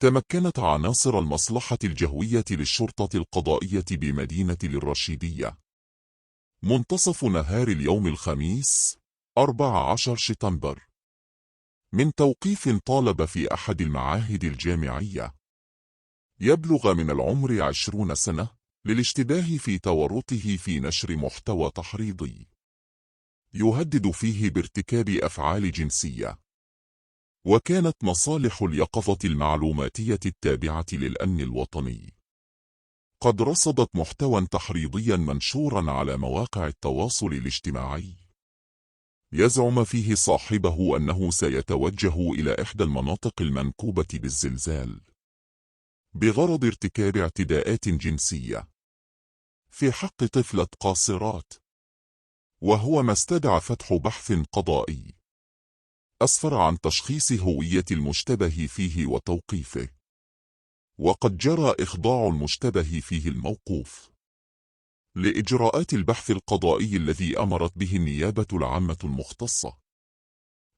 تمكنت عناصر المصلحة الجوية للشرطة القضائية بمدينة الرشيدية منتصف نهار اليوم الخميس 14 شتنبر من توقيف طالب في أحد المعاهد الجامعية يبلغ من العمر 20 سنة للاشتباه في تورطه في نشر محتوى تحريضي يهدد فيه بارتكاب أفعال جنسية. وكانت مصالح اليقظة المعلوماتية التابعة للأمن الوطني قد رصدت محتوى تحريضيا منشورا على مواقع التواصل الاجتماعي يزعم فيه صاحبه أنه سيتوجه إلى إحدى المناطق المنكوبة بالزلزال بغرض ارتكاب اعتداءات جنسية في حق طفلة قاصرات، وهو ما استدعى فتح بحث قضائي أسفر عن تشخيص هوية المشتبه فيه وتوقيفه. وقد جرى إخضاع المشتبه فيه الموقوف لإجراءات البحث القضائي الذي أمرت به النيابة العامة المختصة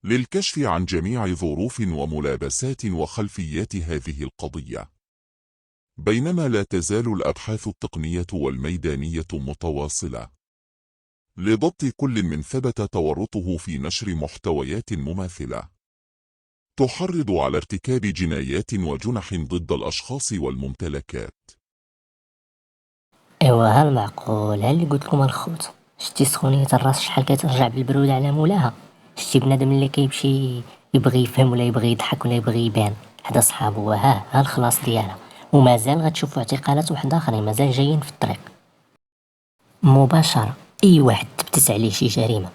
للكشف عن جميع ظروف وملابسات وخلفيات هذه القضية، بينما لا تزال الأبحاث التقنية والميدانية متواصلة لضبط كل من ثبت تورطه في نشر محتويات مماثلة تحرض على ارتكاب جنايات وجنح ضد الأشخاص والممتلكات. ايوا ها المعقول، ها اللي قلت لكم الخوت. شتي سخونيه الراس شحال كترجع بالبرود على مولاها. شتي بنادم اللي كيمشي يبغي يفهم ولا يبغي يضحك ولا يبغي يبان حدا صحابو، ها الخلاص ديالها. ومازال غتشوفوا اعتقالات واحد اخرين مازال جايين في الطريق مباشره. اي واحد تبتس عليه شي جريمه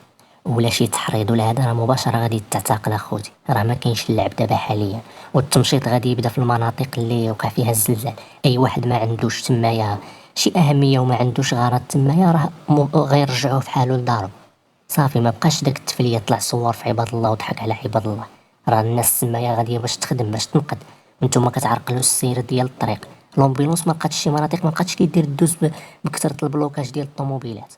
ولا شي تحريض ولا هذا راه مباشره غادي تعتقل اخوتي. راه ما كاينش اللعب دابا حاليا، والتمشيط غادي يبدا في المناطق اللي وقع فيها الزلزال. اي واحد ما عندوش تمايا شي اهميه وما عندوش غرض تمايا راه غير رجعوه في حاله لدارو صافي. ما بقاش داك التفليه طلع صور في عباد الله وضحك على عباد الله. راه الناس تمايا غاديه باش تخدم باش تنقد، وانتم كتعرقلوا السير ديال الطريق. لومبيلونس ما بقاتش شي مناطق ما بقاتش كيدير الدوز بكثره البلوكاج ديال الطوموبيلات.